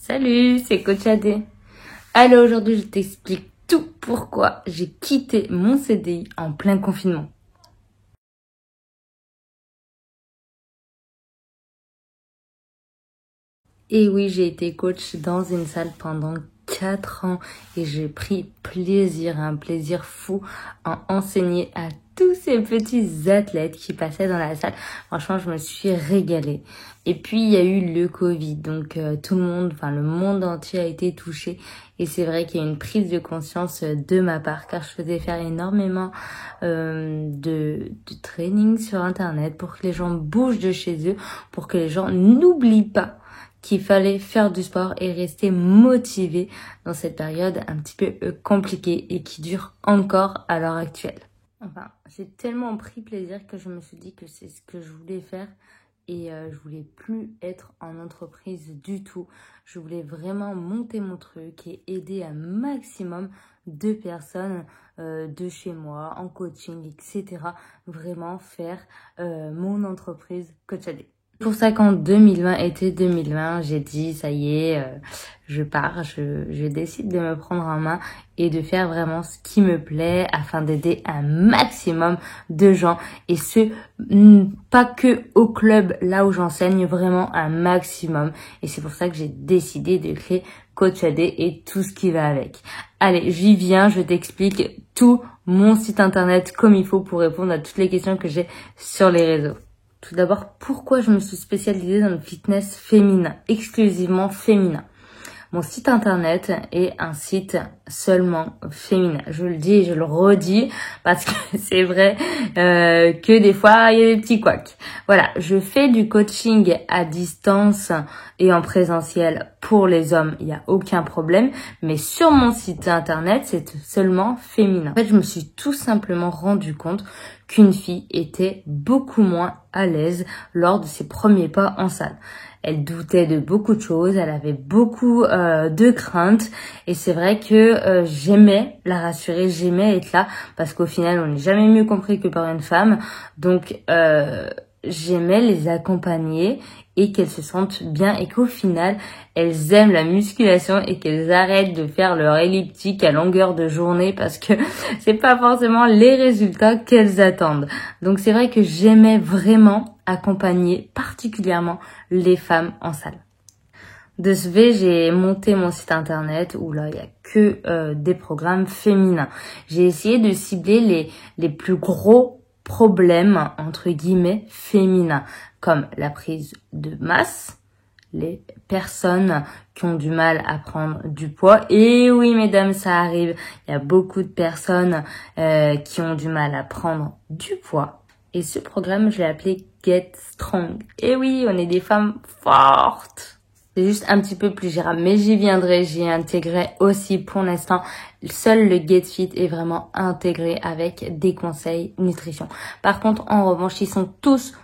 Salut, c'est Coach AD. Alors aujourd'hui, je t'explique tout pourquoi j'ai quitté mon CDI en plein confinement. Et oui, j'ai été coach dans une salle pendant 4 ans et j'ai pris plaisir, un plaisir fou à enseigner à tous ces petits athlètes qui passaient dans la salle. Franchement, je me suis régalée. Et puis, il y a eu le Covid, donc tout le monde, le monde entier a été touché. Et c'est vrai qu'il y a une prise de conscience de ma part, car je faisais faire énormément de training sur Internet pour que les gens bougent de chez eux, pour que les gens n'oublient pas qu'il fallait faire du sport et rester motivé dans cette période un petit peu compliquée et qui dure encore à l'heure actuelle. J'ai tellement pris plaisir que je me suis dit que c'est ce que je voulais faire et je voulais plus être en entreprise du tout. Je voulais vraiment monter mon truc et aider un maximum de personnes de chez moi, en coaching, etc. Vraiment faire mon entreprise Coach AD. C'est pour ça qu'en 2020, été 2020, j'ai dit ça y est, je pars, je décide de me prendre en main et de faire vraiment ce qui me plaît afin d'aider un maximum de gens et pas que au club là où j'enseigne, vraiment un maximum. Et c'est pour ça que j'ai décidé de créer Coach AD et tout ce qui va avec. Allez, j'y viens, je t'explique tout mon site internet comme il faut pour répondre à toutes les questions que j'ai sur les réseaux. Tout d'abord, pourquoi je me suis spécialisée dans le fitness féminin, exclusivement féminin. Mon site internet est un site seulement féminin. Je le dis et je le redis parce que c'est vrai que des fois, il y a des petits couacs. Voilà, je fais du coaching à distance et en présentiel pour les hommes, il n'y a aucun problème. Mais sur mon site internet, c'est seulement féminin. En fait, je me suis tout simplement rendu compte qu'une fille était beaucoup moins à l'aise lors de ses premiers pas en salle. Elle doutait de beaucoup de choses, elle avait beaucoup de craintes et c'est vrai que j'aimais la rassurer, j'aimais être là parce qu'au final on n'est jamais mieux compris que par une femme, donc j'aimais les accompagner et qu'elles se sentent bien et qu'au final elles aiment la musculation et qu'elles arrêtent de faire leur elliptique à longueur de journée parce que c'est pas forcément les résultats qu'elles attendent. Donc c'est vrai que j'aimais vraiment accompagner particulièrement les femmes en salle. De ce fait, j'ai monté mon site internet où là, il y a que des programmes féminins. J'ai essayé de cibler les plus gros problèmes, entre guillemets, féminins, comme la prise de masse, les personnes qui ont du mal à prendre du poids. Et oui, mesdames, ça arrive. Il y a beaucoup de personnes qui ont du mal à prendre du poids. Et ce programme, je l'ai appelé Get Strong. Et oui, on est des femmes fortes. C'est juste un petit peu plus gérable, mais j'y viendrai, j'y intégré aussi pour l'instant. Seul le Get Fit est vraiment intégré avec des conseils nutrition. Par contre, en revanche, ils sont tous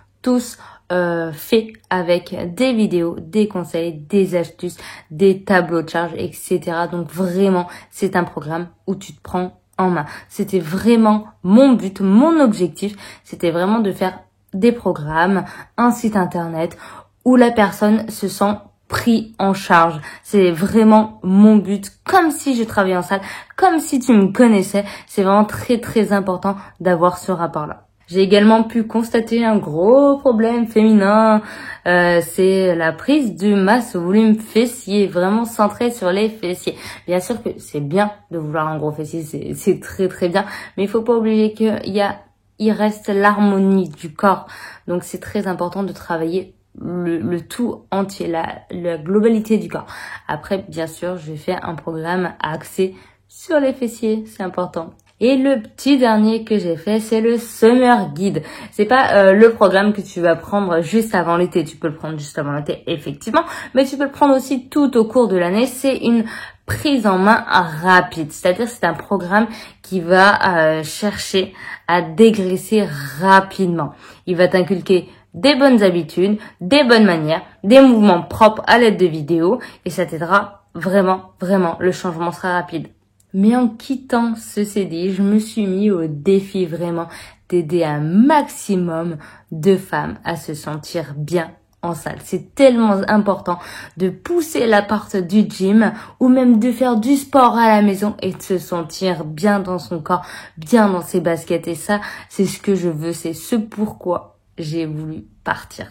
faits avec des vidéos, des conseils, des astuces, des tableaux de charge, etc. Donc vraiment, c'est un programme où tu te prends en main. C'était vraiment mon but, mon objectif, c'était vraiment de faire des programmes, un site internet où la personne se sent pris en charge. C'est vraiment mon but, comme si je travaillais en salle, comme si tu me connaissais. C'est vraiment très important d'avoir ce rapport-là. J'ai également pu constater un gros problème féminin, c'est la prise de masse au volume fessier, vraiment centré sur les fessiers. Bien sûr que c'est bien de vouloir un gros fessier, c'est très bien, mais il faut pas oublier il reste l'harmonie du corps. Donc c'est très important de travailler le tout entier, la globalité du corps. Après, bien sûr, je vais faire un programme axé sur les fessiers, c'est important. Et le petit dernier que j'ai fait, c'est le Summer Guide. C'est pas le programme que tu vas prendre juste avant l'été. Tu peux le prendre juste avant l'été, effectivement, mais tu peux le prendre aussi tout au cours de l'année. C'est une prise en main rapide. C'est-à-dire, c'est un programme qui va chercher à dégraisser rapidement. Il va t'inculquer des bonnes habitudes, des bonnes manières, des mouvements propres à l'aide de vidéos et ça t'aidera vraiment. Le changement sera rapide. Mais en quittant ce CDI, je me suis mis au défi vraiment d'aider un maximum de femmes à se sentir bien en salle. C'est tellement important de pousser la porte du gym ou même de faire du sport à la maison et de se sentir bien dans son corps, bien dans ses baskets. Et ça, c'est ce que je veux, c'est ce pourquoi j'ai voulu partir.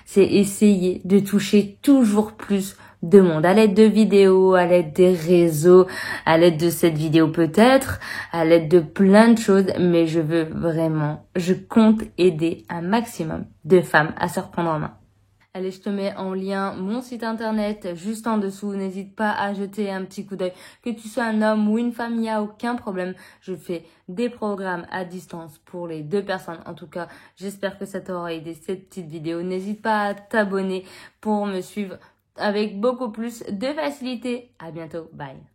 C'est essayer de toucher toujours plus de monde à l'aide de vidéos, à l'aide des réseaux, à l'aide de cette vidéo peut-être, à l'aide de plein de choses, mais je compte aider un maximum de femmes à se reprendre en main. Allez, je te mets en lien mon site internet juste en dessous. N'hésite pas à jeter un petit coup d'œil. Que tu sois un homme ou une femme, il n'y a aucun problème. Je fais des programmes à distance pour les 2 personnes. En tout cas, j'espère que ça t'aura aidé cette petite vidéo. N'hésite pas à t'abonner pour me suivre avec beaucoup plus de facilité. À bientôt. Bye.